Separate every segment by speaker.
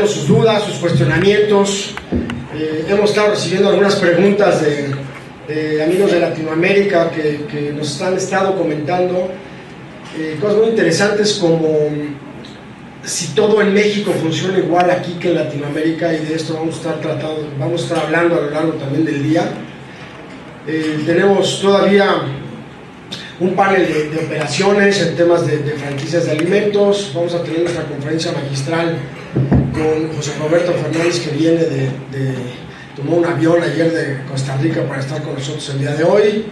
Speaker 1: sus dudas, sus cuestionamientos. Hemos estado recibiendo algunas preguntas de amigos de Latinoamérica que nos han estado comentando cosas muy interesantes, como si todo en México funciona igual aquí que en Latinoamérica, y de esto vamos a estar hablando a lo largo también del día. Tenemos todavía un panel de operaciones en temas de franquicias de alimentos. Vamos a tener nuestra conferencia magistral con José Roberto Fernández, que viene tomó un avión ayer de Costa Rica para estar con nosotros el día de hoy.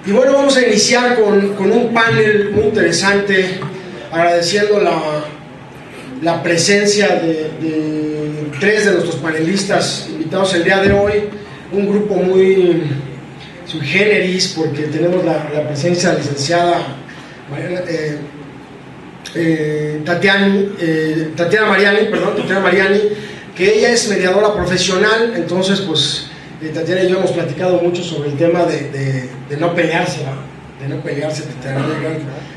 Speaker 1: Y bueno, vamos a iniciar con un panel muy interesante, agradeciendo la presencia de tres de nuestros panelistas invitados el día de hoy. Un grupo muy sui generis, porque tenemos la presencia de la licenciada Tatiana Mariani, que ella es mediadora profesional. Entonces, pues Tatiana y yo hemos platicado mucho sobre el tema de no pelearse, de no pelearse.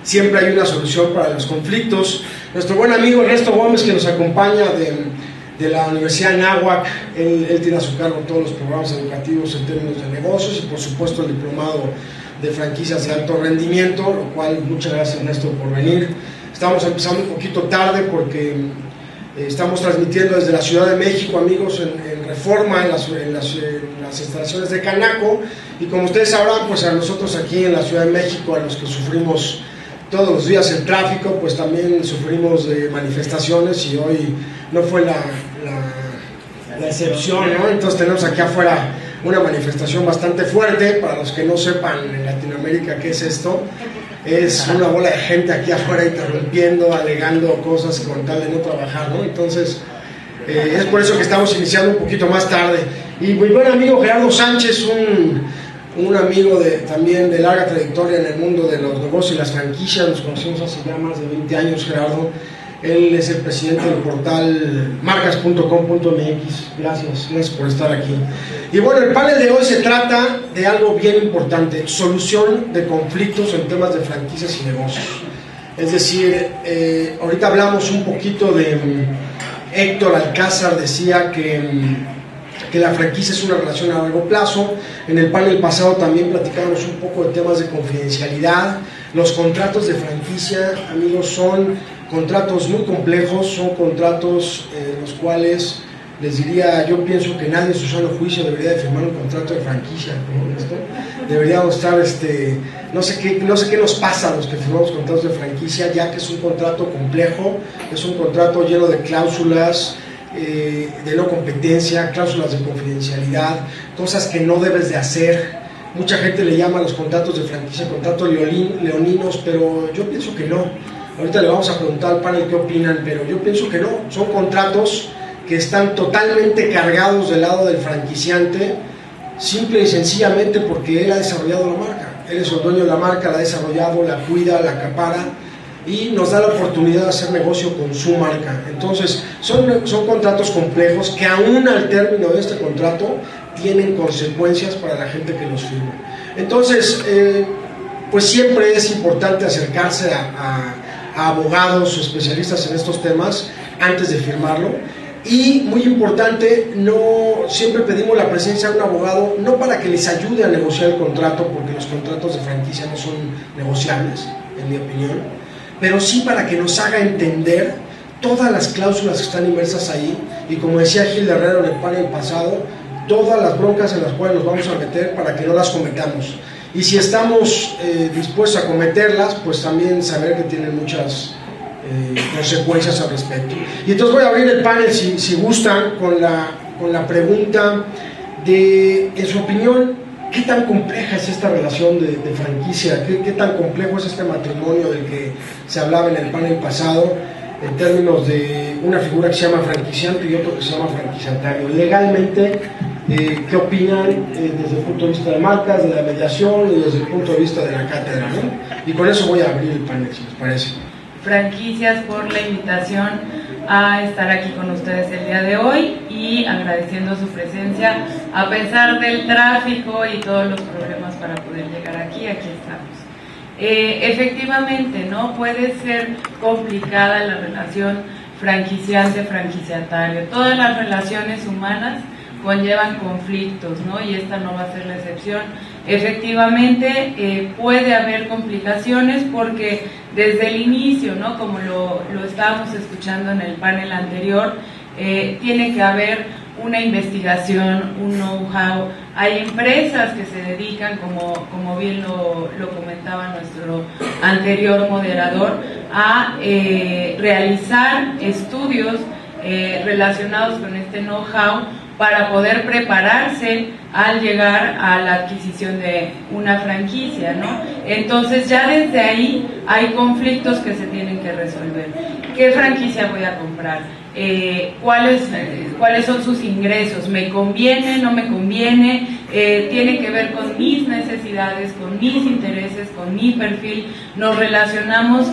Speaker 1: Siempre hay una solución para los conflictos. Nuestro buen amigo Ernesto Gómez, que nos acompaña de la Universidad de Anáhuac, él tiene a su cargo todos los programas educativos en términos de negocios, y por supuesto el diplomado de franquicias de alto rendimiento, lo cual muchas gracias, Ernesto, por venir. Estamos empezando un poquito tarde porque estamos transmitiendo desde la Ciudad de México, amigos, en Reforma, en las instalaciones de Canaco, y como ustedes sabrán, pues a nosotros aquí en la Ciudad de México, a los que sufrimos todos los días el tráfico, pues también sufrimos de manifestaciones, y hoy no fue la excepción, ¿no? Entonces tenemos aquí afuera una manifestación bastante fuerte. Para los que no sepan en Latinoamérica qué es esto, es una bola de gente aquí afuera interrumpiendo, alegando cosas con tal de no trabajar, ¿no? Entonces es por eso que estamos iniciando un poquito más tarde. Y mi buen amigo Gerardo Sánchez, un amigo también de larga trayectoria en el mundo de los negocios y las franquicias. Nos conocimos hace ya más de 20 años, Gerardo. Él es el presidente del portal marcas.com.mx. Gracias por estar aquí. Y bueno, el panel de hoy se trata de algo bien importante: solución de conflictos en temas de franquicias y negocios. Es decir, ahorita hablamos un poquito de Héctor Alcázar, decía que la franquicia es una relación a largo plazo. En el panel pasado también platicamos un poco de temas de confidencialidad. Los contratos de franquicia, amigos, son contratos muy complejos, son contratos en los cuales les diría, yo pienso que nadie en su sano juicio debería de firmar un contrato de franquicia, ¿no? Deberíamos estar, no sé qué nos pasa a los que firmamos contratos de franquicia, ya que es un contrato complejo, es un contrato lleno de cláusulas de no competencia, cláusulas de confidencialidad, cosas que no debes de hacer. Mucha gente le llama a los contratos de franquicia contratos leoninos, pero yo pienso que no. Ahorita le vamos a preguntar al panel qué opinan, pero yo pienso que no. Son contratos que están totalmente cargados del lado del franquiciante, simple y sencillamente porque él ha desarrollado la marca. Él es el dueño de la marca, la ha desarrollado, la cuida, la acapara, y nos da la oportunidad de hacer negocio con su marca. Entonces son contratos complejos que aún al término de este contrato tienen consecuencias para la gente que los firma. Entonces pues siempre es importante acercarse a abogados o especialistas en estos temas antes de firmarlo. Y muy importante, siempre pedimos la presencia de un abogado, no para que les ayude a negociar el contrato, porque los contratos de franquicia no son negociables, en mi opinión, pero sí para que nos haga entender todas las cláusulas que están inmersas ahí, y como decía Gil Herrero en el panel pasado, todas las broncas en las cuales nos vamos a meter para que no las cometamos. Y si estamos dispuestos a cometerlas, pues también saber que tienen muchas consecuencias al respecto. Y entonces voy a abrir el panel, si gustan, con la pregunta de, en su opinión, ¿qué tan compleja es esta relación de franquicia? ¿Qué tan complejo es este matrimonio del que se hablaba en el panel pasado, en términos de una figura que se llama franquiciante y otro que se llama franquiciatario? Legalmente, ¿qué opinan desde el punto de vista de marcas, de la mediación y desde el punto de vista de la cátedra, ¿no? Y con eso voy a abrir el panel, si les parece.
Speaker 2: Franquicias, por la invitación a estar aquí con ustedes el día de hoy, y agradeciendo su presencia a pesar del tráfico y todos los problemas para poder llegar aquí estamos. Efectivamente, ¿no? Puede ser complicada la relación franquiciante, franquiciatario. Todas las relaciones humanas conllevan conflictos, ¿no? Y esta no va a ser la excepción. Efectivamente, puede haber complicaciones porque desde el inicio, ¿no? Como lo estábamos escuchando en el panel anterior, tiene que haber una investigación, un know-how. Hay empresas que se dedican, como bien lo comentaba nuestro anterior moderador, a realizar estudios relacionados con este know-how para poder prepararse al llegar a la adquisición de una franquicia, ¿no? Entonces ya desde ahí hay conflictos que se tienen que resolver. ¿Qué franquicia voy a comprar? ¿Cuáles son sus ingresos? ¿Me conviene? ¿No me conviene? Tiene que ver con mis necesidades, con mis intereses, con mi perfil. Nos relacionamos,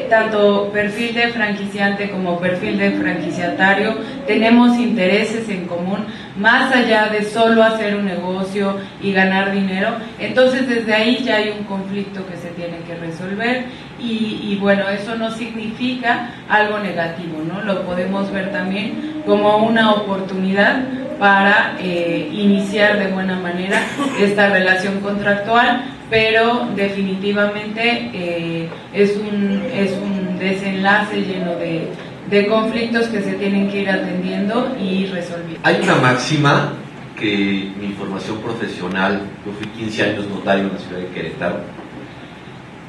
Speaker 2: tanto perfil de franquiciante como perfil de franquiciatario, tenemos intereses en común, más allá de solo hacer un negocio y ganar dinero. Entonces desde ahí ya hay un conflicto que se tiene que resolver y bueno, eso no significa algo negativo, ¿no? Lo podemos ver también como una oportunidad para iniciar de buena manera esta relación contractual, pero definitivamente es un desenlace lleno de conflictos que se tienen que ir atendiendo y resolviendo.
Speaker 3: Hay una máxima que mi formación profesional, yo fui 15 años notario en la ciudad de Querétaro,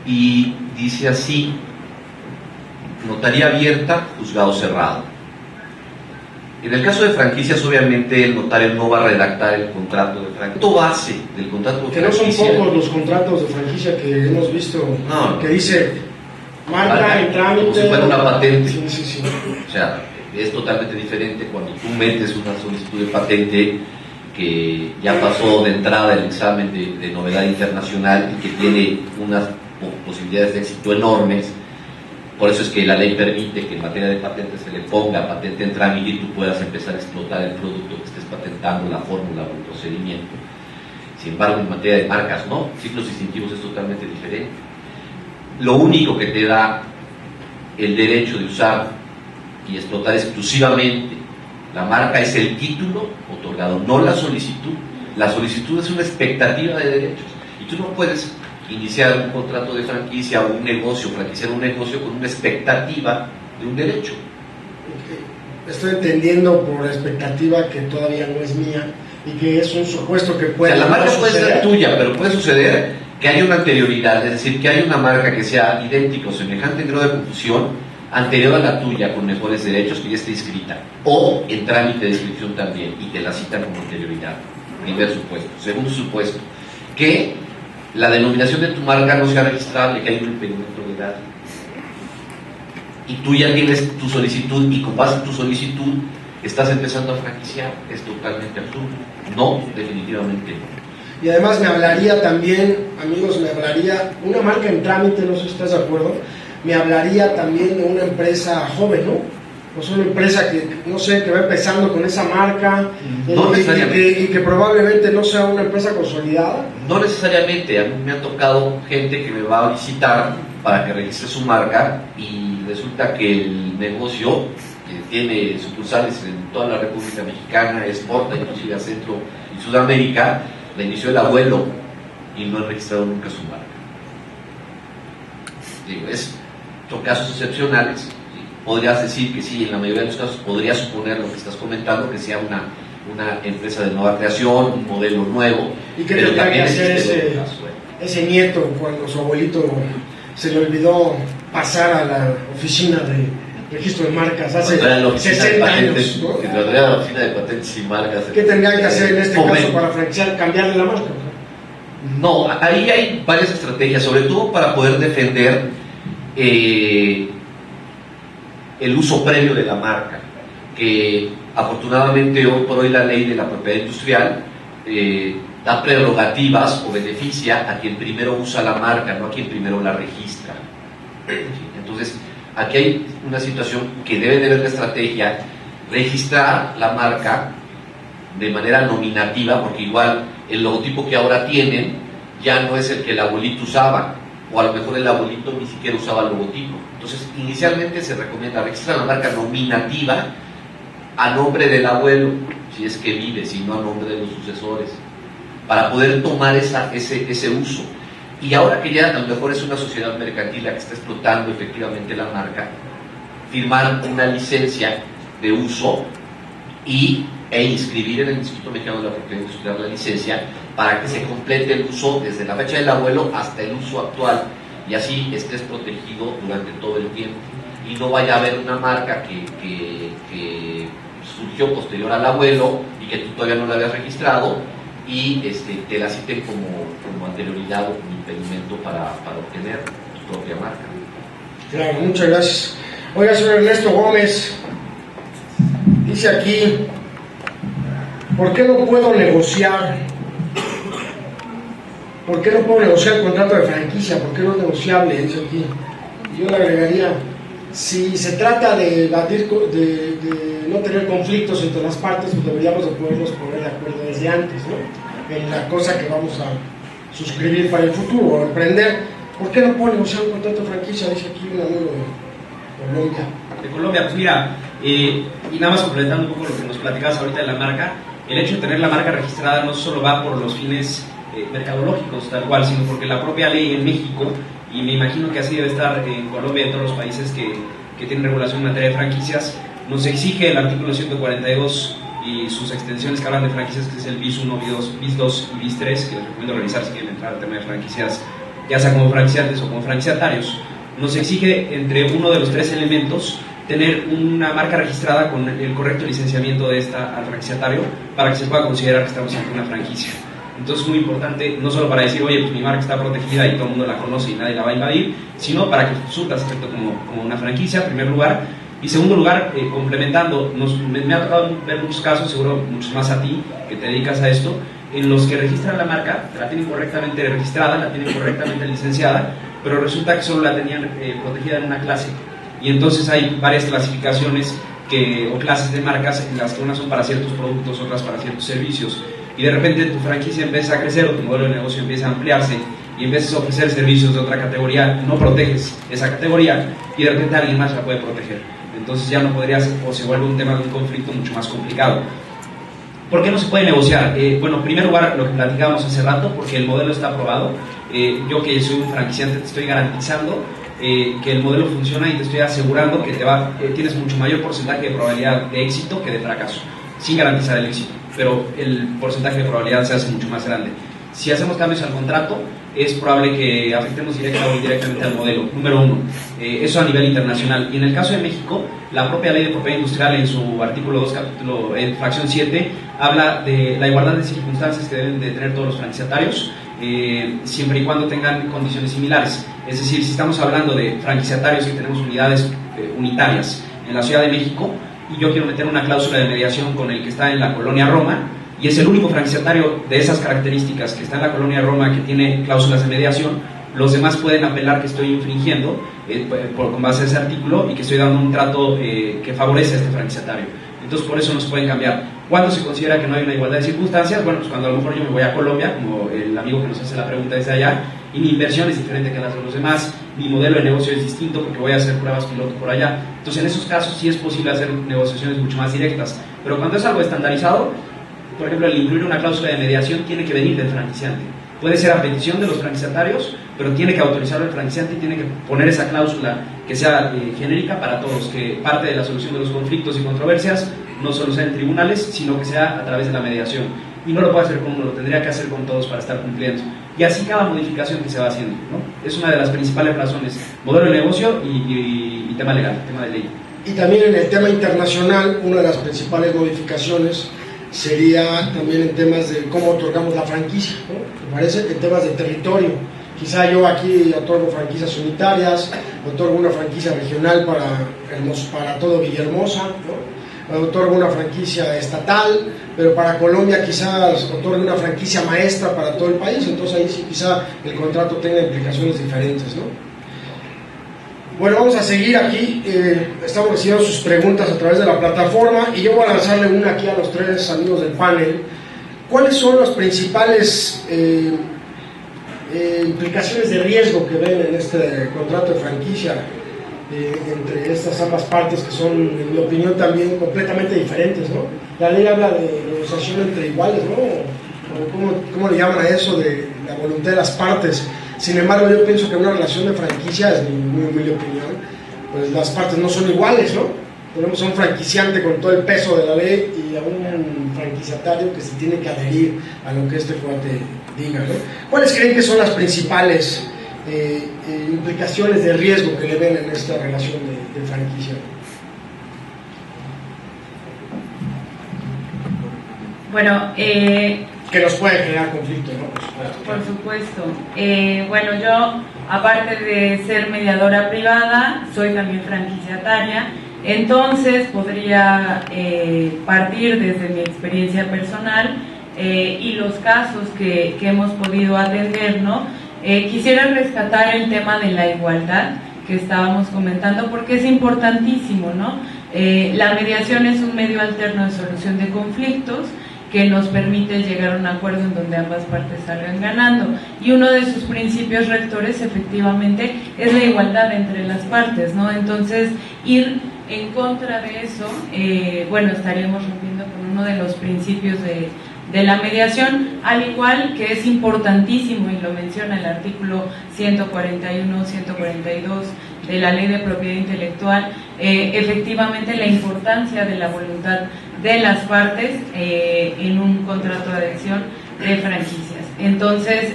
Speaker 3: y dice así: notaría abierta, juzgado cerrado. En el caso de franquicias, obviamente el notario no va a redactar el contrato de franquicia. ¿Qué base del contrato de franquicia?
Speaker 1: Que no son pocos los contratos de franquicia que hemos visto, que dice marca en trámite.
Speaker 3: Como si fuera una patente.
Speaker 1: Sí.
Speaker 3: O sea, es totalmente diferente cuando tú metes una solicitud de patente que ya pasó de entrada el examen de novedad internacional y que tiene unas posibilidades de éxito enormes. Por eso es que la ley permite que en materia de patentes se le ponga patente en trámite y tú puedas empezar a explotar el producto que estés patentando, la fórmula o el procedimiento. Sin embargo, en materia de marcas, no, ciclos distintivos es totalmente diferente. Lo único que te da el derecho de usar y explotar exclusivamente la marca es el título otorgado, no la solicitud. La solicitud es una expectativa de derechos y tú no puedes iniciar un contrato de franquicia o un negocio, franquiciar un negocio con una expectativa de un derecho.
Speaker 1: Estoy entendiendo por expectativa que todavía no es mía y que es un supuesto que puede.
Speaker 3: O sea, la marca puede ser tuya, pero puede suceder que haya una anterioridad, es decir, que haya una marca que sea idéntica o semejante en grado de confusión anterior a la tuya con mejores derechos que ya esté inscrita o en trámite de inscripción también y te la citan como anterioridad. Primer supuesto. Segundo supuesto, que la denominación de tu marca no sea registrable, que hay un impedimento legal. Y tú ya tienes tu solicitud y con base en tu solicitud estás empezando a franquiciar. Es totalmente absurdo. No, definitivamente no.
Speaker 1: Y además me hablaría también, amigos, una marca en trámite, no sé si estás de acuerdo, me hablaría también de una empresa joven, ¿no? Pues una empresa que, no sé, que va empezando con esa marca y que probablemente no sea una empresa consolidada.
Speaker 3: No necesariamente, a mí me ha tocado gente que me va a visitar para que registre su marca y resulta que el negocio que tiene sucursales en toda la República Mexicana, exporta inclusive a Centro y Sudamérica, la inició el abuelo y no ha registrado nunca su marca. Digo, son casos excepcionales. Podrías decir que sí, en la mayoría de los casos podría suponer lo que estás comentando, que sea una empresa de nueva creación, un modelo nuevo.
Speaker 1: ¿Y qué tendría que hacer ese nieto cuando su abuelito se le olvidó pasar a la oficina de registro de marcas hace 60 años? ¿No?
Speaker 3: La oficina de patentes y marcas.
Speaker 1: ¿Qué tendría que hacer en este caso para franquiciar, cambiarle la marca?
Speaker 3: No, ahí hay varias estrategias, sobre todo para poder defender el uso previo de la marca, que afortunadamente hoy por hoy la ley de la propiedad industrial da prerrogativas o beneficia a quien primero usa la marca, no a quien primero la registra. Entonces, aquí hay una situación que debe de ver la estrategia: registrar la marca de manera nominativa, porque igual el logotipo que ahora tienen ya no es el que el abuelito usaba, o a lo mejor el abuelito ni siquiera usaba el logotipo. Entonces, inicialmente se recomienda registrar la marca nominativa a nombre del abuelo, si es que vive, si no a nombre de los sucesores, para poder tomar ese uso. Y ahora que ya a lo mejor es una sociedad mercantil la que está explotando efectivamente la marca, firmar una licencia de uso e inscribir en el Instituto Mexicano de la Propiedad Industrial la licencia para que se complete el uso desde la fecha del abuelo hasta el uso actual, y así estés protegido durante todo el tiempo y no vaya a haber una marca que surgió posterior al abuelo y que tú todavía no la habías registrado y te la citen como anterioridad o como impedimento para obtener tu propia marca.
Speaker 1: Claro, muchas gracias. Oiga, señor Ernesto Gómez, dice aquí, ¿por qué no puedo negociar? ¿Por qué no puedo negociar el contrato de franquicia? ¿Por qué no es negociable? Dice aquí. Yo le agregaría, si se trata de no tener conflictos entre las partes, pues deberíamos de podernos poner de acuerdo desde antes, ¿no? En la cosa que vamos a suscribir para el futuro o emprender. ¿Por qué no puedo negociar un contrato de franquicia? Dice aquí un amigo de Colombia.
Speaker 4: De Colombia, pues mira, y nada más complementando un poco lo que nos platicabas ahorita de la marca, el hecho de tener la marca registrada no solo va por los fines mercadológicos tal cual, sino porque la propia ley en México, y me imagino que así debe estar en Colombia y en todos los países que tienen regulación en materia de franquicias, nos exige el artículo 142 y sus extensiones que hablan de franquicias, que es el BIS 1, BIS 2 y BIS 3, que les recomiendo revisar si quieren entrar al tema de franquicias, ya sea como franquiciantes o como franquiciatarios. Nos exige entre uno de los tres elementos tener una marca registrada con el correcto licenciamiento de esta al franquiciatario para que se pueda considerar que estamos ante una franquicia. Entonces es muy importante, no solo para decir, oye, pues mi marca está protegida y todo el mundo la conoce y nadie la va a invadir, sino para que surta ese efecto como una franquicia, en primer lugar. Y segundo lugar, complementando, me ha tocado ver muchos casos, seguro muchos más a ti, que te dedicas a esto, en los que registran la marca, la tienen correctamente registrada, la tienen correctamente licenciada, pero resulta que solo la tenían protegida en una clase. Y entonces hay varias clasificaciones o clases de marcas en las que unas son para ciertos productos, otras para ciertos servicios. Y de repente tu franquicia empieza a crecer o tu modelo de negocio empieza a ampliarse y empiezas a ofrecer servicios de otra categoría, no proteges esa categoría y de repente alguien más la puede proteger. Entonces ya no podrías, o se vuelve un tema de un conflicto mucho más complicado. ¿Por qué no se puede negociar? Bueno, en primer lugar, lo que platicábamos hace rato, porque el modelo está aprobado. Yo que soy un franquiciante te estoy garantizando que el modelo funciona y te estoy asegurando que tienes mucho mayor porcentaje de probabilidad de éxito que de fracaso, sin garantizar el éxito, pero el porcentaje de probabilidad se hace mucho más grande. Si hacemos cambios al contrato, es probable que afectemos directa o indirectamente al modelo, número uno. Eso a nivel internacional. Y en el caso de México, la propia Ley de Propiedad Industrial, en su artículo 2, capítulo, en fracción 7, habla de la igualdad de circunstancias que deben de tener todos los franquiciatarios, siempre y cuando tengan condiciones similares. Es decir, si estamos hablando de franquiciatarios que tenemos unidades unitarias en la Ciudad de México, y yo quiero meter una cláusula de mediación con el que está en la colonia Roma, y es el único franquiciatario de esas características que está en la colonia Roma que tiene cláusulas de mediación, los demás pueden apelar que estoy infringiendo con base a ese artículo y que estoy dando un trato que favorece a este franquiciatario. Entonces por eso no se pueden cambiar. ¿Cuándo se considera que no hay una igualdad de circunstancias? Bueno, pues cuando a lo mejor yo me voy a Colombia, como el amigo que nos hace la pregunta desde allá, y mi inversión es diferente que las de los demás, mi modelo de negocio es distinto porque voy a hacer pruebas piloto por allá. Entonces en esos casos sí es posible hacer negociaciones mucho más directas. Pero cuando es algo estandarizado, por ejemplo, el incluir una cláusula de mediación tiene que venir del franquiciante. Puede ser a petición de los franquiciatarios, pero tiene que autorizarlo el franquiciante y tiene que poner esa cláusula que sea genérica para todos, que parte de la solución de los conflictos y controversias no solo sea en tribunales, sino que sea a través de la mediación. Y no lo puede hacer con uno, lo tendría que hacer con todos para estar cumpliendo. Y así cada modificación que se va haciendo, ¿no? Es una de las principales razones. Modelo de negocio y tema legal, tema de ley.
Speaker 1: Y también en el tema internacional, una de las principales modificaciones sería también en temas de cómo otorgamos la franquicia, ¿no? Me parece que en temas de territorio, quizá yo aquí otorgo franquicias unitarias, otorgo una franquicia regional para todo Villahermosa, ¿no? Otorgo una franquicia estatal, pero para Colombia quizás otorgue una franquicia maestra para todo el país, entonces ahí sí quizá el contrato tenga implicaciones diferentes, ¿no? Bueno, vamos a seguir aquí, estamos recibiendo sus preguntas a través de la plataforma y yo voy a lanzarle una aquí a los tres amigos del panel. ¿Cuáles son los principales implicaciones de riesgo que ven en este contrato de franquicia entre estas ambas partes, que son, en mi opinión, también completamente diferentes, ¿no? La ley habla de negociación entre iguales, ¿no? ¿Cómo le llaman a eso de la voluntad de las partes? Sin embargo, yo pienso que una relación de franquicia, es mi muy humilde opinión, pues las partes no son iguales, ¿no? Tenemos a un franquiciante con todo el peso de la ley y a un franquiciatario que se tiene que adherir a lo que este cuate diga, ¿no? ¿Cuáles creen que son las principales implicaciones de riesgo que le ven en esta relación de franquicia?
Speaker 2: Bueno,
Speaker 1: que nos puede generar conflicto, ¿no?
Speaker 2: Por supuesto. Bueno, yo, aparte de ser mediadora privada, soy también franquiciataria, entonces podría partir desde mi experiencia personal y los casos que hemos podido atender, ¿no? Quisiera rescatar el tema de la igualdad que estábamos comentando, porque es importantísimo, ¿no? La mediación es un medio alterno de solución de conflictos que nos permite llegar a un acuerdo en donde ambas partes salgan ganando, y uno de sus principios rectores efectivamente es la igualdad entre las partes, ¿no? Entonces, ir en contra de eso, bueno, estaríamos rompiendo con uno de los principios de la mediación, al igual que es importantísimo, y lo menciona el artículo 141, 142 de la Ley de Propiedad Intelectual, efectivamente la importancia de la voluntad de las partes en un contrato de adhesión de franquicias. Entonces,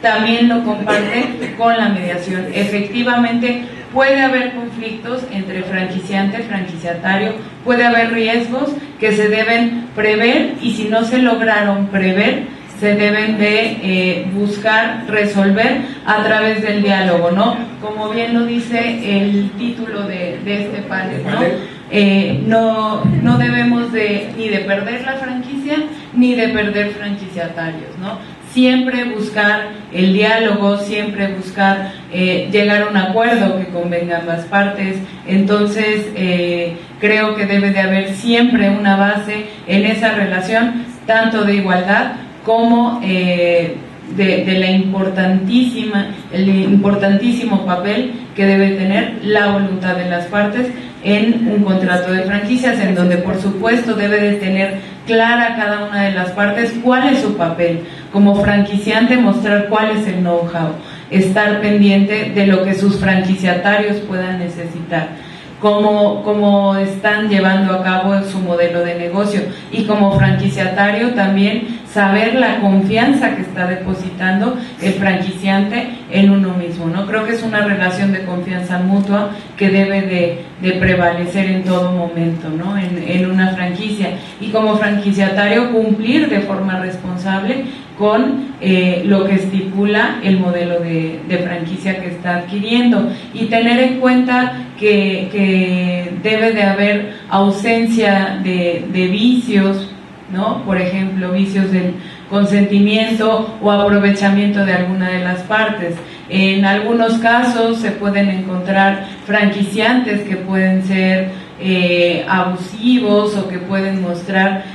Speaker 2: también lo comparte con la mediación. Efectivamente, puede haber conflictos entre franquiciante, franquiciatario, puede haber riesgos que se deben prever, y si no se lograron prever, se deben de buscar resolver a través del diálogo, ¿no? Como bien lo dice el título de este panel, ¿no? No debemos ni de perder la franquicia ni de perder franquiciatarios, ¿no? Siempre buscar el diálogo, siempre buscar llegar a un acuerdo que convenga a ambas partes. Entonces, creo que debe de haber siempre una base en esa relación, tanto de igualdad como de el importantísimo papel que debe tener la voluntad de las partes en un contrato de franquicias, en donde por supuesto debe de tener clara cada una de las partes cuál es su papel. Como franquiciante, mostrar cuál es el know-how, estar pendiente de lo que sus franquiciatarios puedan necesitar, cómo están llevando a cabo su modelo de negocio, y como franquiciatario también saber la confianza que está depositando el franquiciante en uno mismo, ¿no? Creo que es una relación de confianza mutua que debe de prevalecer en todo momento, ¿no? En una franquicia, y como franquiciatario cumplir de forma responsable con lo que estipula el modelo de franquicia que está adquiriendo, y tener en cuenta que debe de haber ausencia de vicios, ¿no? Por ejemplo, vicios del consentimiento o aprovechamiento de alguna de las partes. En algunos casos se pueden encontrar franquiciantes que pueden ser abusivos, o que pueden mostrar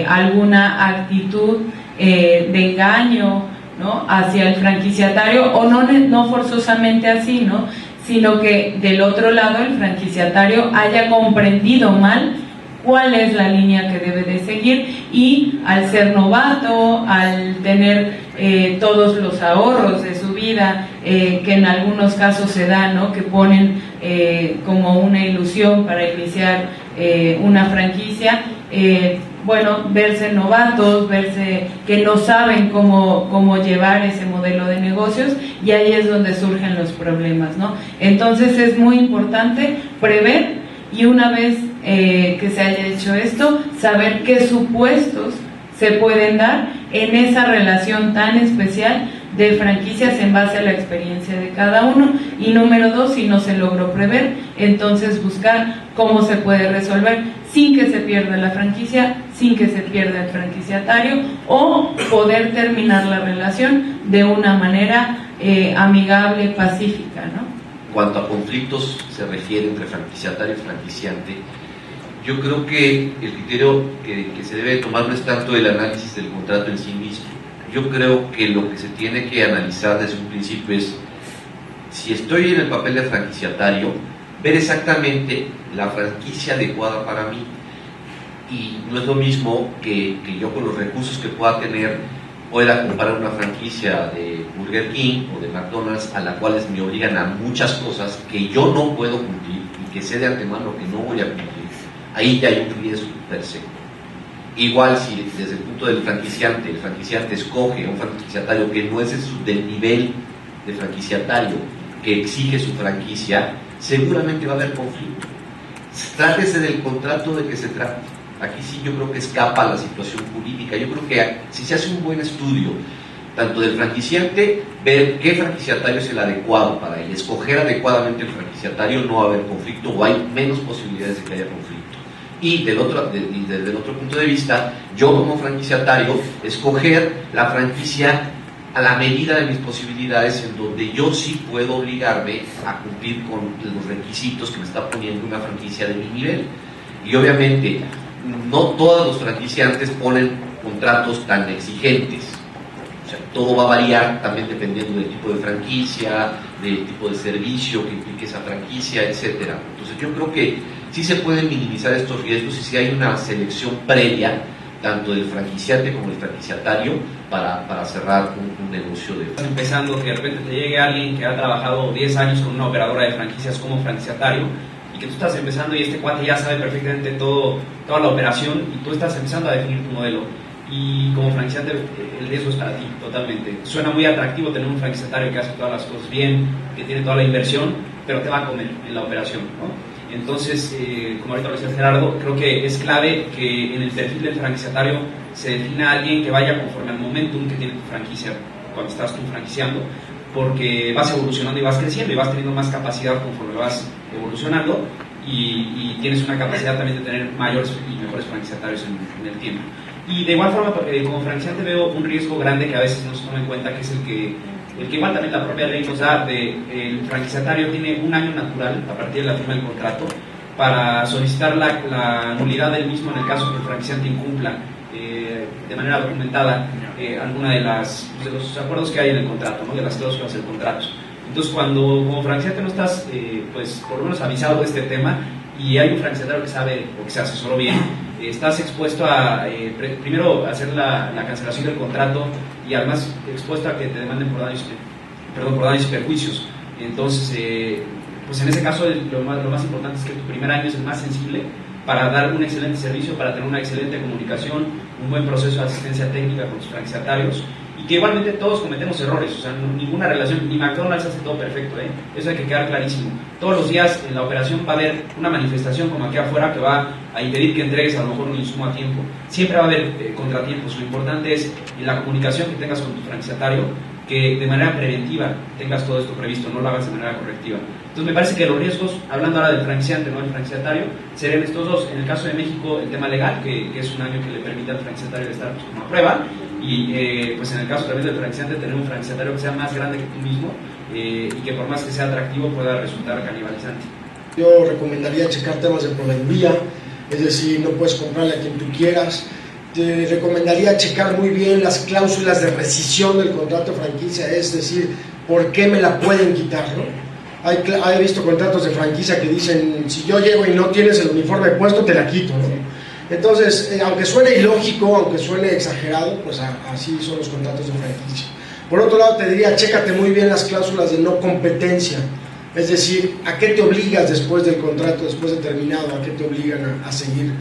Speaker 2: alguna actitud de engaño, ¿no? Hacia el franquiciatario, o no forzosamente así, ¿no? Sino que del otro lado el franquiciatario haya comprendido mal cuál es la línea que debe de seguir, y al ser novato, al tener todos los ahorros de su vida, que en algunos casos se da, ¿no? Que ponen como una ilusión para iniciar una franquicia, bueno, verse novatos, verse que no saben cómo llevar ese modelo de negocios, y ahí es donde surgen los problemas, ¿no? Entonces es muy importante prever, y una vez que se haya hecho esto, saber qué supuestos se pueden dar en esa relación tan especial de franquicias en base a la experiencia de cada uno. Y número 2, si no se logró prever, entonces buscar cómo se puede resolver sin que se pierda la franquicia, sin que se pierda el franquiciatario, o poder terminar la relación de una manera amigable, pacífica, ¿no?
Speaker 3: En cuanto a conflictos se refiere entre franquiciatario y franquiciante, yo creo que el criterio que se debe tomar no es tanto el análisis del contrato en sí mismo, yo creo que lo que se tiene que analizar desde un principio es, si estoy en el papel de franquiciatario, ver exactamente la franquicia adecuada para mí. Y no es lo mismo que yo, con los recursos que pueda tener, pueda comprar una franquicia de Burger King o de McDonald's, a la cual me obligan a muchas cosas que yo no puedo cumplir y que sé de antemano que no voy a cumplir. Ahí ya hay un riesgo per se. Igual, si desde el punto del franquiciante, el franquiciante escoge a un franquiciatario que no es del nivel de franquiciatario que exige su franquicia, seguramente va a haber conflicto. Trátese del contrato de que se trate. Aquí sí yo creo que escapa la situación jurídica. Yo creo que si se hace un buen estudio, tanto del franquiciante, ver qué franquiciatario es el adecuado para él, escoger adecuadamente el franquiciatario, no va a haber conflicto o hay menos posibilidades de que haya conflicto. Y desde el otro punto de vista, yo como franquiciatario, escoger la franquicia a la medida de mis posibilidades, en donde yo sí puedo obligarme a cumplir con los requisitos que me está poniendo una franquicia de mi nivel. Y obviamente no todos los franquiciantes ponen contratos tan exigentes. O sea, todo va a variar también dependiendo del tipo de franquicia, del tipo de servicio que implique esa franquicia, etcétera. Entonces yo creo que sí se pueden minimizar estos riesgos y sí hay una selección previa, tanto del franquiciante como del franquiciatario, para cerrar un negocio de...
Speaker 4: Estás empezando, que de repente te llegue alguien que ha trabajado 10 años con una operadora de franquicias como franquiciatario, y que tú estás empezando y este cuate ya sabe perfectamente toda la operación, y tú estás empezando a definir tu modelo. Y como franquiciante el riesgo es para ti, totalmente. Suena muy atractivo tener un franquiciatario que hace todas las cosas bien, que tiene toda la inversión, pero te va a comer en la operación, ¿no? Entonces, como ahorita lo decía Gerardo, creo que es clave que en el perfil del franquiciatario se defina a alguien que vaya conforme al momentum que tiene tu franquicia cuando estás tú franquiciando, porque vas evolucionando y vas creciendo y vas teniendo más capacidad conforme vas evolucionando, y tienes una capacidad también de tener mayores y mejores franquiciatarios en el tiempo. Y de igual forma, como franquiciante veo un riesgo grande que a veces no se toma en cuenta, que es el que igual también la propia ley nos da, el franquiciatario tiene un año natural a partir de la firma del contrato para solicitar la nulidad del mismo en el caso que el franquiciante incumpla de manera documentada alguna de los acuerdos que hay en el contrato, ¿no? De las cláusulas del contrato. Entonces, cuando como franquiciante no estás pues por lo menos avisado de este tema, y hay un franquiciatario que sabe o que se asesoró bien, estás expuesto a primero hacer la cancelación del contrato, y además expuesto a que te demanden por daños y perjuicios. Entonces, pues en ese caso lo más importante es que tu primer año es el más sensible para dar un excelente servicio, para tener una excelente comunicación, un buen proceso de asistencia técnica con tus franquiciatarios, y que igualmente todos cometemos errores. O sea, ninguna relación, ni McDonald's hace todo perfecto, eso hay que quedar clarísimo. Todos los días en la operación va a haber una manifestación como aquí afuera que va a impedir que entregues a lo mejor un insumo a tiempo. Siempre va a haber contratiempos. Lo importante es en la comunicación que tengas con tu franquiciatario, que de manera preventiva tengas todo esto previsto, no lo hagas de manera correctiva. Entonces me parece que los riesgos, hablando ahora del franquiciante, no del franquiciatario, serían estos dos. En el caso de México, el tema legal, que es un año que le permite al franquiciatario estar pues, como a prueba, y pues en el caso también del franquiciante, tener un franquiciatario que sea más grande que tú mismo, y que por más que sea atractivo pueda resultar canibalizante.
Speaker 1: Yo recomendaría checar temas de proveeduría, es decir, no puedes comprarle a quien tú quieras. Te recomendaría checar muy bien las cláusulas de rescisión del contrato de franquicia, es decir, por qué me la pueden quitar, ¿no? He visto contratos de franquicia que dicen, si yo llego y no tienes el uniforme puesto, te la quito, ¿no? Entonces, aunque suene ilógico, aunque suene exagerado, pues así son los contratos de franquicia. Por otro lado, te diría, chécate muy bien las cláusulas de no competencia, es decir, a qué te obligas después del contrato, después de terminado, a qué te obligan a seguir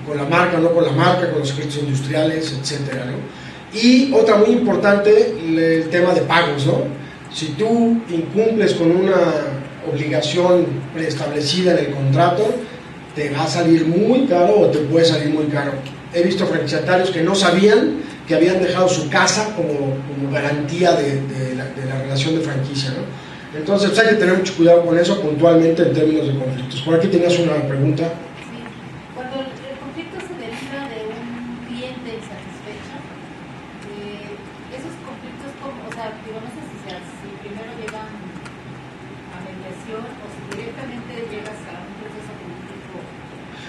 Speaker 1: con la marca, no con la marca, con los secretos industriales, etcétera, ¿no? Y otra muy importante, el tema de pagos, ¿no? Si tú incumples con una obligación preestablecida en el contrato, te va a salir muy caro o te puede salir muy caro. He visto franquiciatarios que no sabían que habían dejado su casa como garantía de la relación de franquicia, ¿no? Entonces pues hay que tener mucho cuidado con eso puntualmente en términos de conflictos. Por aquí tenías una pregunta.
Speaker 5: Sí. Cuando el conflicto se deriva de un cliente insatisfecho, esos conflictos, o sea, digo, no sé si primero llegan a mediación o si directamente llegas a un proceso político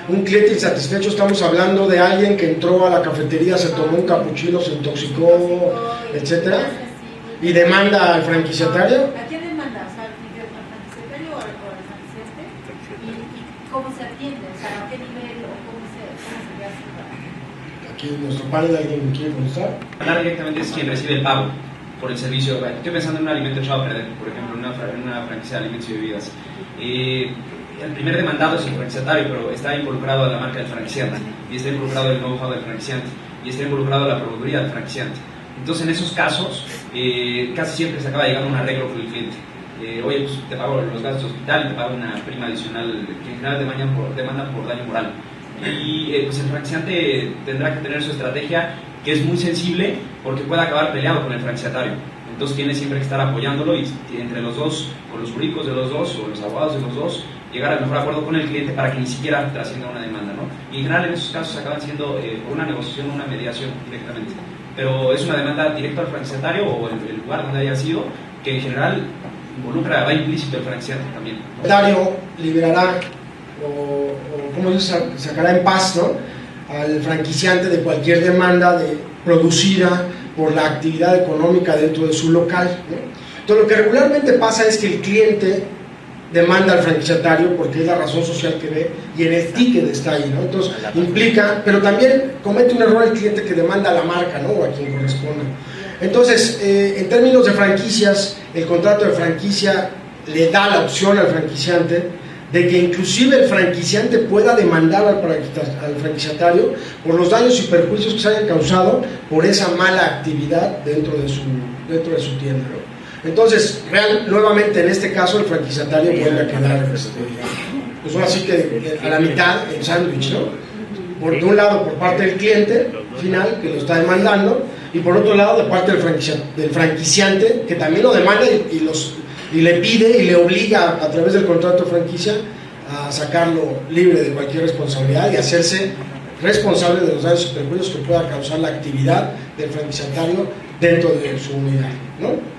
Speaker 1: Un cliente insatisfecho, estamos hablando de alguien que entró a la cafetería, se tomó un capuchino, se intoxicó, etcétera, y demanda al franquiciatario.
Speaker 5: ¿A quién demanda? O sea, ¿al franquiciatario o al franquiciante? ¿Y cómo se atiende? O sea, ¿a qué nivel o cómo se hace?
Speaker 1: Aquí en nuestro panel alguien quiere contestar.
Speaker 4: Hablar directamente es quien recibe el pago por el servicio. Estoy pensando en un alimento echado a perder, por ejemplo, en una franquicia de alimentos y bebidas. El primer demandado es el franquiciatario, pero está involucrado a la marca del franquiciante, y está involucrado el know-how del franquiciante, y está involucrado la proveeduría del franquiciante. Entonces, en esos casos, casi siempre se acaba llegando a un arreglo con el cliente. Oye, pues te pago los gastos de hospital y te pago una prima adicional que en general demandan por daño moral. Y pues el franquiciante tendrá que tener su estrategia, que es muy sensible porque puede acabar peleado con el franquiciatario. Entonces tiene siempre que estar apoyándolo y entre los dos, con los jurídicos de los dos o los abogados de los dos, llegar al mejor acuerdo con el cliente para que ni siquiera trascienda una demanda, ¿no? Y en general en esos casos acaban siendo una negociación, una mediación directamente. Pero es una demanda directa al franquiciatario o el lugar donde haya sido, que en general va implícito el franquiciante también, ¿no?
Speaker 1: El franquiciatario liberará o ¿cómo se sacará en paz, ¿no?, al franquiciante de cualquier demanda producida por la actividad económica dentro de su local, ¿no? Entonces, lo que regularmente pasa es que el cliente demanda al franquiciatario porque es la razón social que ve y en el ticket está ahí, ¿no? Entonces implica, pero también comete un error el cliente que demanda a la marca, ¿no?, o a quien corresponda. Entonces, en términos de franquicias, el contrato de franquicia le da la opción al franquiciante de que inclusive el franquiciante pueda demandar al franquiciatario por los daños y perjuicios que se hayan causado por esa mala actividad dentro de su tienda, ¿no? Entonces, nuevamente en este caso el franquiciatario vuelve a quedar, pues así que a la mitad el sándwich, ¿no? De un lado por parte del cliente final que lo está demandando y por otro lado de parte del franquiciante que también lo demanda y le pide y le obliga a través del contrato de franquicia a sacarlo libre de cualquier responsabilidad y hacerse responsable de los daños y perjuicios que pueda causar la actividad del franquiciatario dentro de su unidad, ¿no?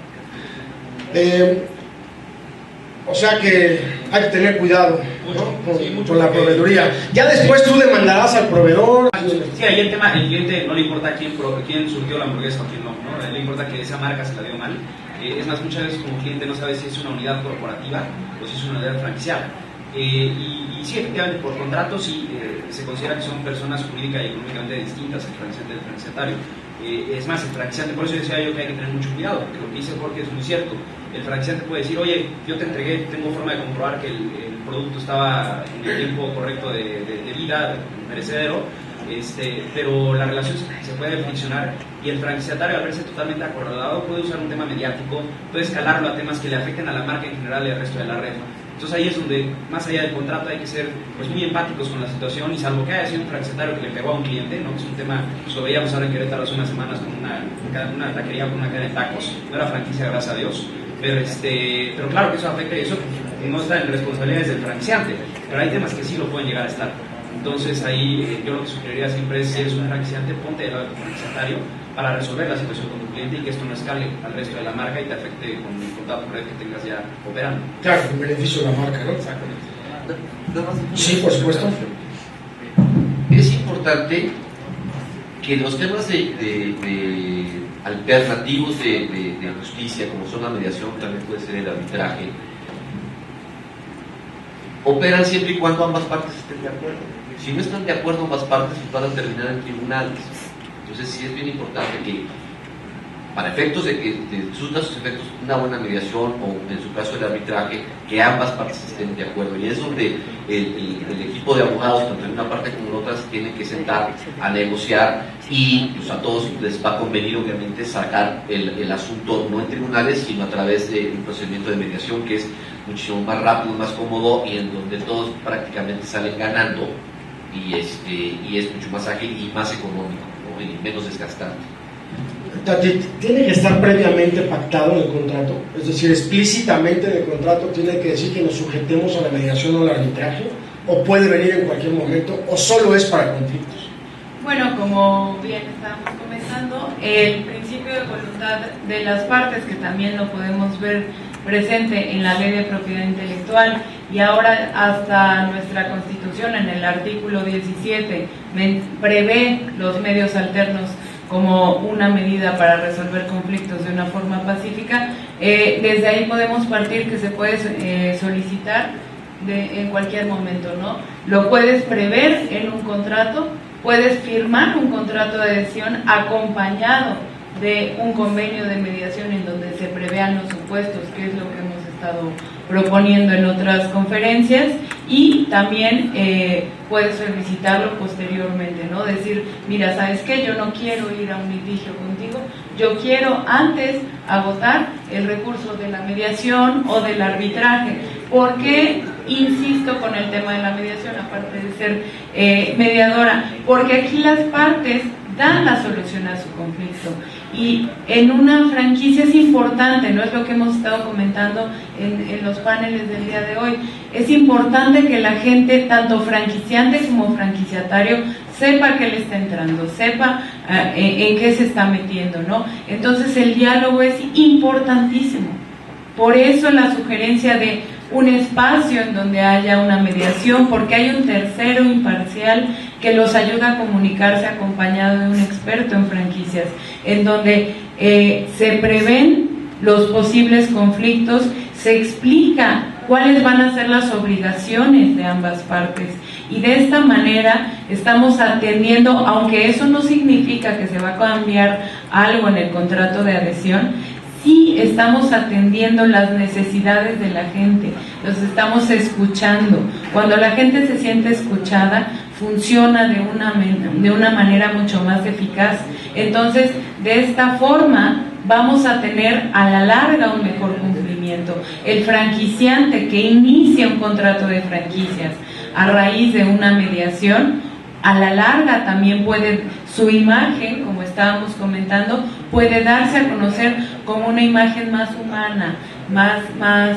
Speaker 1: O sea que hay que tener cuidado, ¿no?, con la proveeduría. Ya después tú demandarás al proveedor.
Speaker 4: Sí, ahí el tema, el cliente no le importa quién surgió la hamburguesa o quién no, ¿no? Le importa que esa marca se la dio mal. Es más, muchas veces como cliente no sabe si es una unidad corporativa o si es una unidad franquiciada. Y sí, efectivamente, por contrato sí se considera que son personas jurídica y económicamente distintas el franquiciante del franquiciatario. Es más, el franquiciante, por eso decía yo que hay que tener mucho cuidado, porque lo que dice Jorge es muy cierto. El franquiciante puede decir, oye, yo te entregué, tengo forma de comprobar que el producto estaba en el tiempo correcto de vida, perecedero, pero la relación se puede friccionar y el franquiciatario, al verse totalmente acorralado, puede usar un tema mediático, puede escalarlo a temas que le afecten a la marca en general y al resto de la red. Entonces ahí es donde, más allá del contrato, hay que ser pues muy empáticos con la situación, y salvo que haya sido un franquiciatario que le pegó a un cliente, ¿no? Es un tema, pues lo veíamos ahora en Querétaro hace unas semanas con una taquería con una cadena de tacos, no era franquicia, gracias a Dios, pero claro que eso afecta y eso no está en responsabilidades del franquiciante, pero hay temas que sí lo pueden llegar a estar. Entonces ahí yo lo que sugeriría siempre es, si eres un franquiciante, ponte del lado del franquiciatario para resolver la situación con tu cliente y que esto no escale al resto de la marca y te afecte con el contrato red que tengas ya operando.
Speaker 1: Claro, en beneficio de la marca, ¿no?
Speaker 4: Exactamente.
Speaker 1: Sí, por supuesto.
Speaker 3: Es importante que los temas alternativos de justicia, como son la mediación, también puede ser el arbitraje, operan siempre y cuando ambas partes estén de acuerdo. Si no están de acuerdo ambas partes, van a terminar en tribunales. Entonces sí es bien importante que, para efectos de sus efectos, una buena mediación, o en su caso el arbitraje, que ambas partes estén de acuerdo. Y es donde el equipo de abogados, tanto en una parte como en otras, tienen que sentar a negociar, y pues, a todos les va a convenir obviamente sacar el asunto no en tribunales, sino a través de un procedimiento de mediación que es muchísimo más rápido, más cómodo, y en donde todos prácticamente salen ganando, y es mucho más ágil y más económico, ¿no? Y menos desgastante.
Speaker 1: Tiene que estar previamente pactado en el contrato, es decir, explícitamente en el contrato tiene que decir que nos sujetemos a la mediación o al arbitraje, o puede venir en cualquier momento, o solo es para conflictos.
Speaker 2: Bueno, como bien estábamos comentando, el principio de voluntad de las partes, que también lo podemos ver presente en la Ley de Propiedad Intelectual y ahora hasta nuestra Constitución en el artículo 17 prevé los medios alternos como una medida para resolver conflictos de una forma pacífica, desde ahí podemos partir que se puede solicitar en cualquier momento, ¿no? Lo puedes prever en un contrato, puedes firmar un contrato de adhesión acompañado de un convenio de mediación en donde se prevean los supuestos, que es lo que hemos estado proponiendo en otras conferencias, y también puedes solicitarlo posteriormente, ¿no? Decir, mira, ¿sabes qué? Yo no quiero ir a un litigio contigo, yo quiero antes agotar el recurso de la mediación o del arbitraje. ¿Por qué insisto con el tema de la mediación, aparte de ser mediadora? Porque aquí las partes dan la solución a su conflicto. Y en una franquicia es importante, no es lo que hemos estado comentando en los paneles del día de hoy, es importante que la gente, tanto franquiciante como franquiciatario, sepa qué le está entrando, sepa en qué se está metiendo, ¿no? Entonces el diálogo es importantísimo. Por eso la sugerencia de un espacio en donde haya una mediación, porque hay un tercero imparcial que los ayuda a comunicarse acompañado de un experto en franquicias, en donde se prevén los posibles conflictos, se explica cuáles van a ser las obligaciones de ambas partes, y de esta manera estamos atendiendo, aunque eso no significa que se va a cambiar algo en el contrato de adhesión, sí estamos atendiendo las necesidades de la gente, los estamos escuchando. Cuando la gente se siente escuchada, funciona de una manera mucho más eficaz. Entonces, de esta forma vamos a tener a la larga un mejor cumplimiento. El franquiciante que inicia un contrato de franquicias a raíz de una mediación, a la larga también puede, su imagen, como estábamos comentando, puede darse a conocer como una imagen más humana, más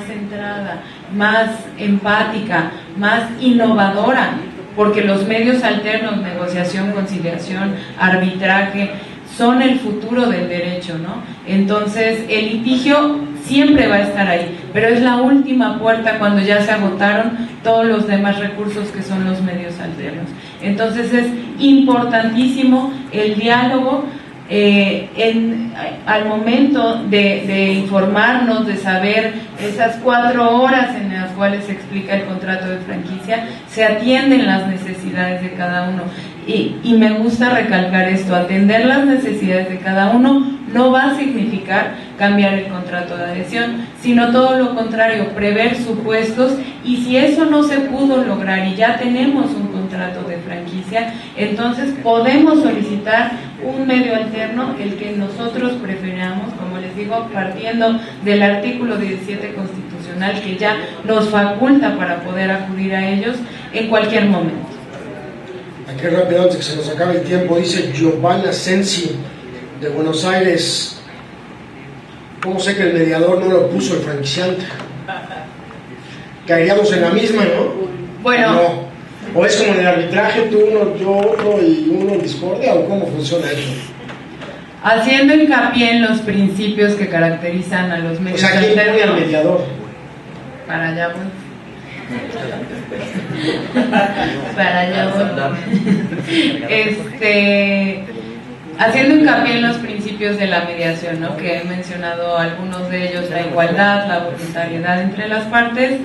Speaker 2: centrada, más empática, más innovadora, porque los medios alternos, negociación, conciliación, arbitraje, son el futuro del derecho, ¿no? Entonces, el litigio siempre va a estar ahí, pero es la última puerta cuando ya se agotaron todos los demás recursos que son los medios alternos. Entonces, es importantísimo el diálogo al momento de informarnos, de saber esas 4 horas en las cuales se explica el contrato de franquicia, se atienden las necesidades de cada uno. Y me gusta recalcar esto, atender las necesidades de cada uno no va a significar cambiar el contrato de adhesión, sino todo lo contrario, prever supuestos, y si eso no se pudo lograr y ya tenemos un contrato de franquicia, entonces podemos solicitar un medio alterno, el que nosotros preferamos, como les digo, partiendo del artículo 17 constitucional, que ya nos faculta para poder acudir a ellos en cualquier momento.
Speaker 1: Aquí rápido, antes que se nos acabe el tiempo, dice Giovanna Sensi de Buenos Aires: ¿cómo sé que el mediador no lo puso el franquiciante? Caeríamos en la misma, ¿no?
Speaker 2: Bueno,
Speaker 1: no. ¿O es como en el arbitraje, tú uno, yo otro y uno en discordia, o cómo funciona eso?
Speaker 2: Haciendo hincapié en los principios que caracterizan a los medios
Speaker 1: alternos. O sea, ¿quién pone al mediador?
Speaker 2: Para allá voy. Para allá voy. Haciendo hincapié en los principios de la mediación, ¿no? Que he mencionado algunos de ellos: la igualdad, la voluntariedad entre las partes.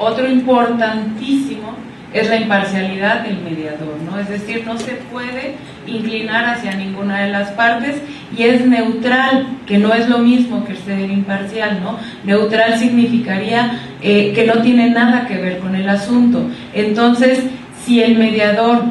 Speaker 2: Otro importantísimo es la imparcialidad del mediador, ¿no? Es decir, no se puede inclinar hacia ninguna de las partes, y es neutral, que no es lo mismo que ser imparcial, ¿no? Neutral significaría que no tiene nada que ver con el asunto. Entonces, si el mediador,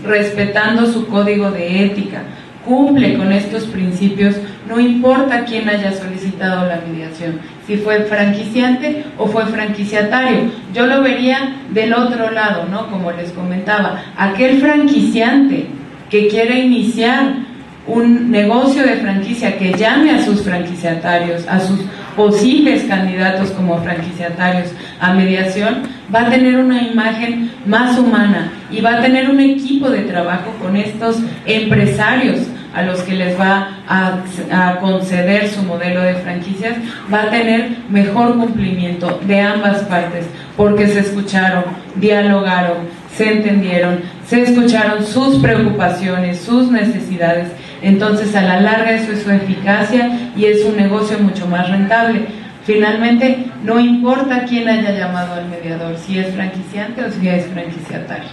Speaker 2: respetando su código de ética, cumple con estos principios, no importa quién haya solicitado la mediación, si fue franquiciante o fue franquiciatario. Yo lo vería del otro lado, ¿no? Como les comentaba, aquel franquiciante que quiera iniciar un negocio de franquicia, que llame a sus franquiciatarios, a sus posibles candidatos como franquiciatarios a mediación, va a tener una imagen más humana y va a tener un equipo de trabajo con estos empresarios a los que les va a conceder su modelo de franquicias, va a tener mejor cumplimiento de ambas partes, porque se escucharon, dialogaron, se entendieron, se escucharon sus preocupaciones, sus necesidades. Entonces, a la larga eso es su eficacia y es un negocio mucho más rentable. Finalmente, no importa quién haya llamado al mediador, si es franquiciante o si es franquiciatario.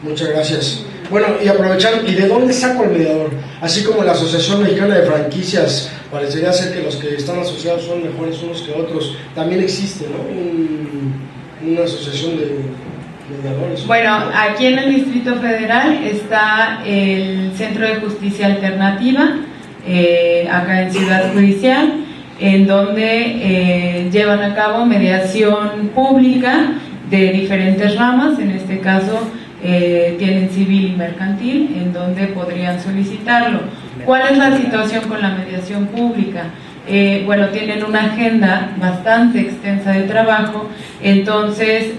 Speaker 1: Muchas gracias. Bueno, y aprovechando, ¿y de dónde saco el mediador? Así como la Asociación Mexicana de Franquicias, parecería ser que los que están asociados son mejores unos que otros. También existe, ¿no? Una asociación de mediadores.
Speaker 2: Bueno, aquí en el Distrito Federal está el Centro de Justicia Alternativa, acá en Ciudad Judicial, en donde llevan a cabo mediación pública de diferentes ramas. En este caso tienen civil y mercantil, en donde podrían solicitarlo. ¿Cuál es la situación con la mediación pública? Bueno, tienen una agenda bastante extensa de trabajo, entonces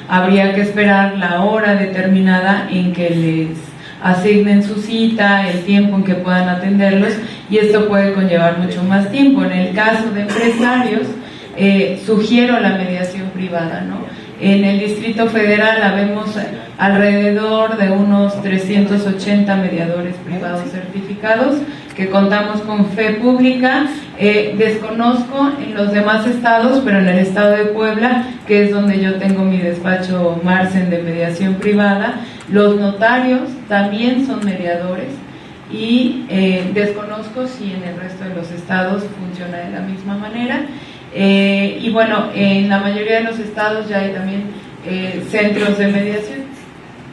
Speaker 2: habría que esperar la hora determinada en que les asignen su cita, el tiempo en que puedan atenderlos, y esto puede conllevar mucho más tiempo. En el caso de empresarios, sugiero la mediación privada, ¿no? En el Distrito Federal habemos alrededor de unos 380 mediadores privados certificados, que contamos con fe pública. Desconozco en los demás estados, pero en el estado de Puebla, que es donde yo tengo mi despacho Marcen de mediación privada, los notarios también son mediadores, y desconozco si en el resto de los estados funciona de la misma manera. Y bueno, en la mayoría de los estados ya hay también centros de mediación.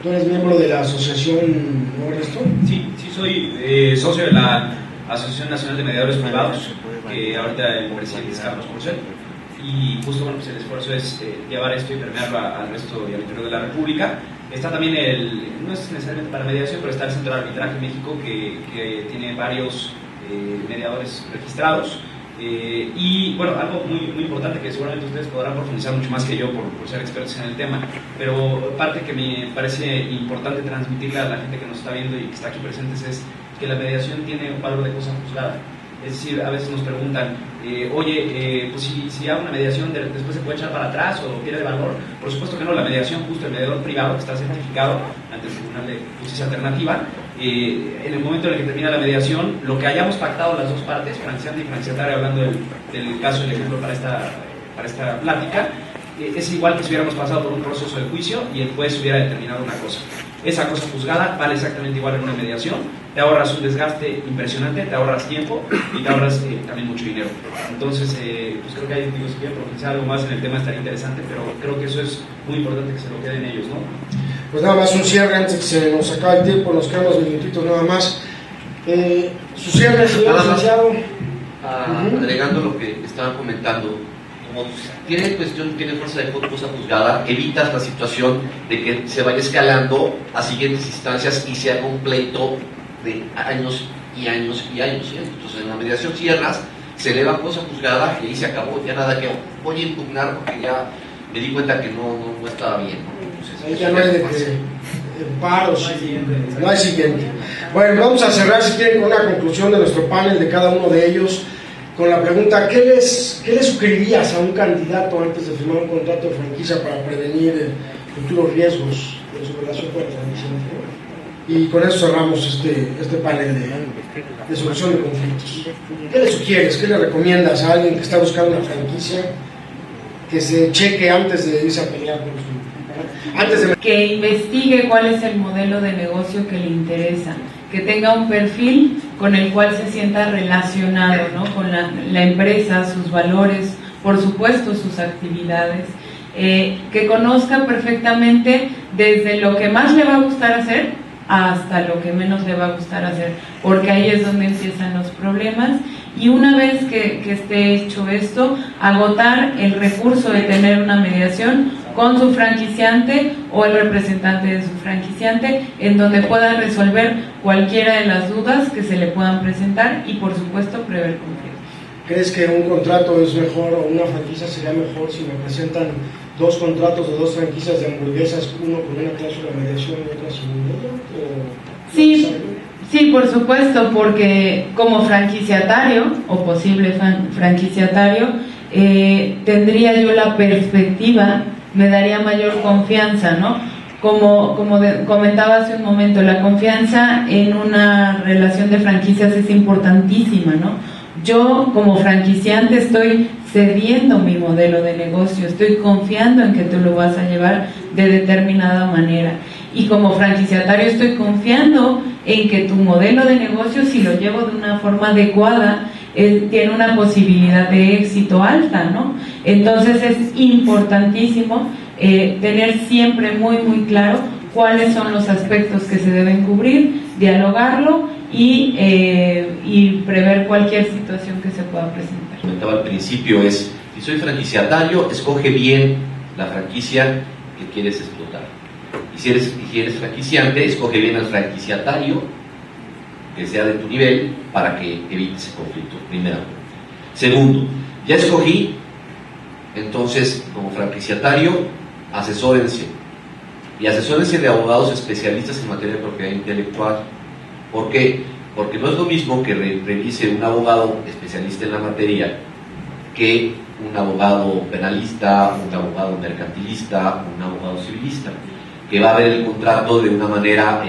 Speaker 1: ¿Tú eres miembro de la asociación, no, Ernesto?
Speaker 4: Sí, soy socio de la Asociación Nacional de Mediadores Privados, que ahorita el presidente es Carlos Porcel, y justo, bueno, pues el esfuerzo es llevar esto y permearlo al resto y al interior de la República. Está también no es necesariamente para mediación, pero está el Centro de Arbitraje México, que tiene varios mediadores registrados. Y bueno, algo muy importante que seguramente ustedes podrán profundizar mucho más que yo por ser expertos en el tema, pero parte que me parece importante transmitirle a la gente que nos está viendo y que está aquí presentes es que la mediación tiene un valor de cosa juzgada. Es decir, a veces nos preguntan, oye, pues si hago una mediación, después se puede echar para atrás o pierde valor. Por supuesto que no. La mediación, justo el mediador privado que está certificado ante el Tribunal de Justicia Alternativa, en el momento en el que termina la mediación, lo que hayamos pactado las dos partes, franquiciante y franquiciatario, hablando del caso, el ejemplo para esta plática, es igual que si hubiéramos pasado por un proceso de juicio y el juez hubiera determinado una cosa. Esa cosa juzgada vale exactamente igual en una mediación. Te ahorras un desgaste impresionante, te ahorras tiempo y te ahorras también mucho dinero. Entonces, pues creo que hay, si quieren profundizar algo más en el tema estaría interesante, pero creo que eso es muy importante que se lo queden ellos, ¿no?
Speaker 1: Pues nada más un cierre antes que se nos acabe el tiempo, nos quedan unos minutitos nada más. Su cierre, señor licenciado.
Speaker 3: Agregando lo que estaban comentando, como tiene fuerza de cosa juzgada, evitas la situación de que se vaya escalando a siguientes instancias y se haga un pleito de años y años y años. Entonces en la mediación cierras, se eleva cosa juzgada y ahí se acabó, ya nada que voy a impugnar porque ya me di cuenta que no estaba bien, ¿no? Entonces,
Speaker 1: ahí ya no hay de que paros, no hay siguiente. Bueno, vamos a cerrar, si quieren, con una conclusión de nuestro panel de cada uno de ellos, con la pregunta: ¿qué les sugerirías a un candidato antes de firmar un contrato de franquicia para prevenir futuros riesgos de su relación con el franquiciante? Y con eso cerramos este panel de solución de conflictos. ¿Qué le sugieres, qué le recomiendas a alguien que está buscando una franquicia que se cheque antes de irse a pelear con su...
Speaker 2: Que investigue cuál es el modelo de negocio que le interesa, que tenga un perfil con el cual se sienta relacionado, ¿no?, con la empresa, sus valores, por supuesto sus actividades, que conozca perfectamente desde lo que más le va a gustar hacer hasta lo que menos le va a gustar hacer, porque ahí es donde empiezan los problemas. Y una vez que esté hecho esto, agotar el recurso de tener una mediación con su franquiciante o el representante de su franquiciante, en donde puedan resolver cualquiera de las dudas que se le puedan presentar y, por supuesto, prever conflictos.
Speaker 1: ¿Crees que un contrato es mejor o una franquicia sería mejor si me presentan dos contratos de dos franquicias de hamburguesas, uno con una cláusula de mediación y otra sin ella?
Speaker 2: Sí, Sí, por supuesto, porque como franquiciatario o posible franquiciatario, tendría yo la perspectiva, me daría mayor confianza, ¿no? Como comentaba hace un momento, la confianza en una relación de franquicias es importantísima, ¿no? Yo como franquiciante estoy cediendo mi modelo de negocio, estoy confiando en que tú lo vas a llevar de determinada manera. Y como franquiciatario estoy confiando en que tu modelo de negocio, si lo llevo de una forma adecuada, tiene una posibilidad de éxito alta, ¿no? Entonces es importantísimo tener siempre muy claro cuáles son los aspectos que se deben cubrir, dialogarlo y prever cualquier situación que se pueda presentar.
Speaker 3: Comentaba al principio si soy franquiciatario, escoge bien la franquicia que quieres explotar. Y si eres franquiciante, escoge bien al franquiciatario que sea de tu nivel para que evites ese conflicto, primero. Segundo, ya escogí, entonces como franquiciatario, asesórense. Y asesórense de abogados especialistas en materia de propiedad intelectual. ¿Por qué? Porque no es lo mismo que revise un abogado especialista en la materia que un abogado penalista, un abogado mercantilista, un abogado civilista, que va a ver el contrato de una manera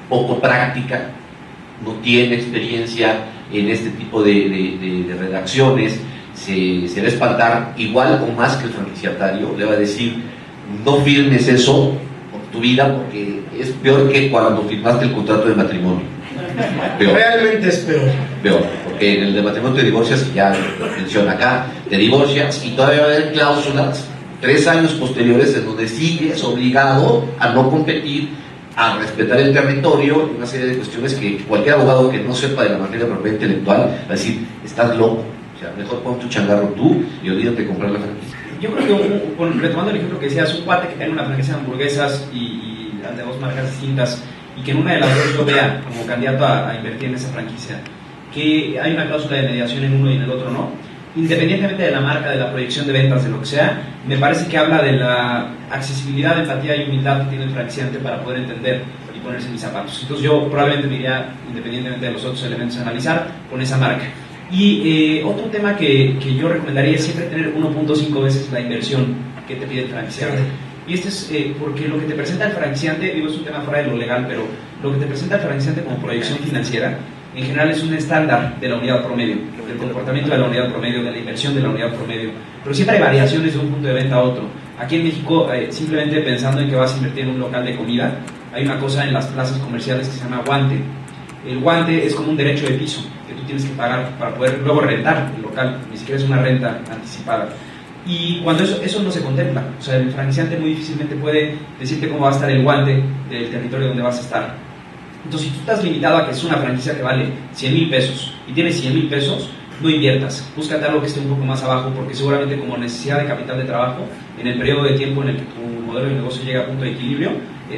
Speaker 3: poco práctica, no tiene experiencia en este tipo de redacciones, se va a espantar igual o más que el franquiciatario, le va a decir, no firmes eso por tu vida porque es peor que cuando firmaste el contrato de matrimonio. Peor.
Speaker 1: Realmente es peor.
Speaker 3: Peor, porque en el de matrimonio te divorcias y ya lo menciona acá, te divorcias y todavía va a haber cláusulas 3 años posteriores en donde sigues obligado a no competir, a respetar el territorio, una serie de cuestiones que cualquier abogado que no sepa de la materia de propiedad intelectual va a decir, estás loco, o sea, mejor pon tu changarro tú y olvídate de comprar la franquicia.
Speaker 4: Yo creo que, retomando el ejemplo que decías, un cuate que tiene una franquicia de hamburguesas y de 2 marcas distintas, y que en una de las dos yo vea como candidato a invertir en esa franquicia, que hay una cláusula de mediación en uno y en el otro no, independientemente de la marca, de la proyección de ventas, de lo que sea, me parece que habla de la accesibilidad, empatía y humildad que tiene el franquiciante para poder entender y ponerse en mis zapatos. Entonces yo probablemente me iría, independientemente de los otros elementos a analizar, con esa marca. Y otro tema que yo recomendaría es siempre tener 1.5 veces la inversión que te pide el franquiciante. Y este es porque lo que te presenta el franquiciante, digo, es un tema fuera de lo legal, pero lo que te presenta el franquiciante como proyección financiera, en general es un estándar de la unidad promedio, del comportamiento de la unidad promedio, de la inversión de la unidad promedio. Pero siempre hay variaciones de un punto de venta a otro. Aquí en México, simplemente pensando en que vas a invertir en un local de comida, hay una cosa en las plazas comerciales que se llama guante. El guante es como un derecho de piso que tú tienes que pagar para poder luego rentar el local, ni siquiera es una renta anticipada. Y cuando eso no se contempla, o sea, el franquiciante muy difícilmente puede decirte cómo va a estar el guante del territorio donde vas a estar. Entonces, si tú estás limitado a que es una franquicia que vale 100,000 pesos y tienes 100,000 pesos, no inviertas, búscate algo que esté un poco más abajo, porque seguramente como necesidad de capital de trabajo, en el periodo de tiempo en el que tu modelo de negocio llega a punto de equilibrio,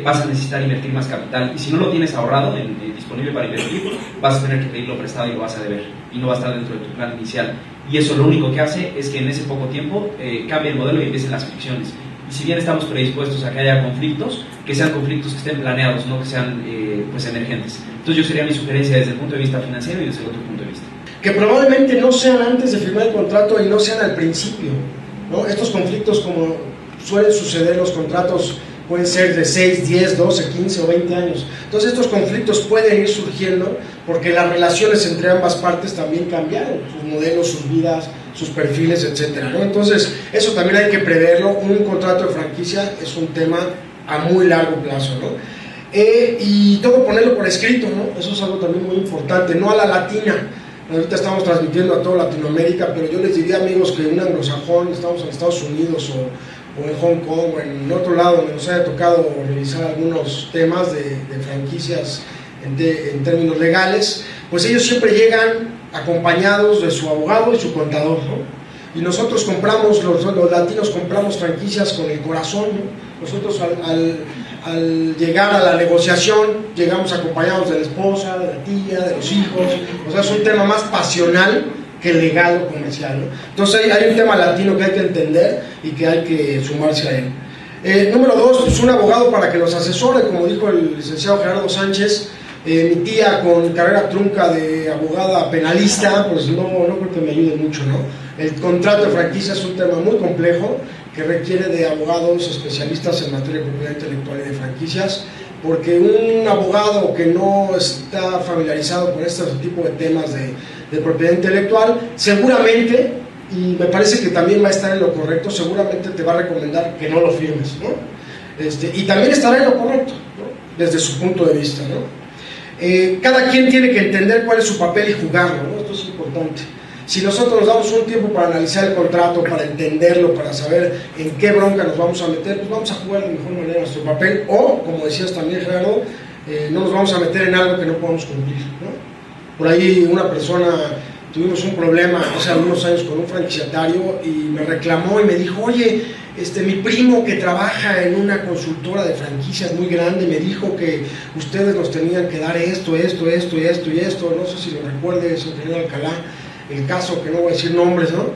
Speaker 4: vas a necesitar invertir más capital, y si no lo tienes ahorrado, disponible para invertir, vas a tener que pedirlo prestado y lo vas a deber, y no va a estar dentro de tu plan inicial. Y eso lo único que hace es que en ese poco tiempo cambie el modelo y empiecen las fricciones. Y si bien estamos predispuestos a que haya conflictos, que sean conflictos que estén planeados, no que sean pues emergentes. Entonces yo sería mi sugerencia desde el punto de vista financiero y desde el otro punto de vista.
Speaker 1: Que probablemente no sean antes de firmar el contrato y no sean al principio, ¿no? Estos conflictos, como suelen suceder, los contratos pueden ser de 6, 10, 12, 15 o 20 años. Entonces estos conflictos pueden ir surgiendo porque las relaciones entre ambas partes también cambiaron, sus modelos, sus vidas, sus perfiles, etcétera, ¿no? Entonces eso también hay que preverlo. Un contrato de franquicia es un tema a muy largo plazo, ¿no? Y todo ponerlo por escrito, ¿no? Eso es algo también muy importante, no a la latina. Ahorita estamos transmitiendo a toda Latinoamérica, pero yo les diría, amigos, que un anglosajón, estamos en Estados Unidos o en Hong Kong o en otro lado donde nos haya tocado revisar algunos temas de franquicias en términos legales, pues ellos siempre llegan acompañados de su abogado y su contador, ¿no? Y nosotros compramos, los latinos compramos franquicias con el corazón, ¿no? Nosotros al llegar a la negociación llegamos acompañados de la esposa, de la tía, de los hijos, o sea, es un tema más pasional que legal o comercial, ¿no? Entonces hay un tema latino que hay que entender y que hay que sumarse a él. Número 2, pues un abogado para que los asesore, como dijo el licenciado Gerardo Sánchez. Mi tía con carrera trunca de abogada penalista, pues no creo que me ayude mucho, ¿no? El contrato de franquicia es un tema muy complejo que requiere de abogados especialistas en materia de propiedad intelectual y de franquicias, porque un abogado que no está familiarizado con este tipo de temas de propiedad intelectual, seguramente, y me parece que también va a estar en lo correcto, seguramente te va a recomendar que no lo firmes, ¿no? Y también estará en lo correcto, ¿no? Desde su punto de vista, ¿no? Cada quien tiene que entender cuál es su papel y jugarlo, ¿no? Esto es importante. Si nosotros nos damos un tiempo para analizar el contrato, para entenderlo, para saber en qué bronca nos vamos a meter, pues vamos a jugar de mejor manera nuestro papel, o, como decías también, Gerardo, no nos vamos a meter en algo que no podamos cumplir, ¿no? Por ahí una persona, tuvimos un problema hace algunos años con un franquiciatario y me reclamó y me dijo, oye, mi primo que trabaja en una consultora de franquicias muy grande me dijo que ustedes nos tenían que dar esto, no sé si lo recuerdes, ingeniero Alcalá, el caso, que no voy a decir nombres, ¿no?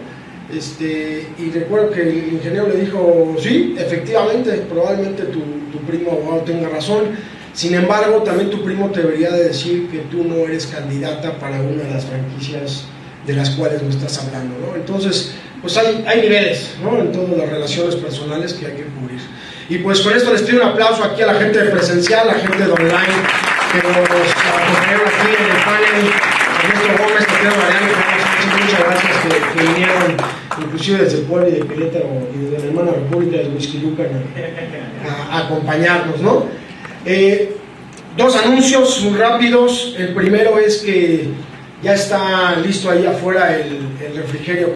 Speaker 1: Y recuerdo que el ingeniero le dijo, sí, efectivamente, probablemente tu primo abogado tenga razón, sin embargo, también tu primo te debería de decir que tú no eres candidata para una de las franquicias de las cuales me estás hablando, ¿no? Entonces, pues hay niveles, ¿no? En todas las relaciones personales que hay que cubrir. Y pues con esto les pido un aplauso aquí a la gente de presencial, a la gente de online, que nos acompañaron aquí en el panel, Ernesto Gómez, Tatiana Mariano, muchas gracias que vinieron, inclusive desde el pueblo y de Querétaro y desde la hermana República de Huixquilucan a acompañarnos, ¿no? 2 anuncios muy rápidos. El primero es que ya está listo ahí afuera el refrigerio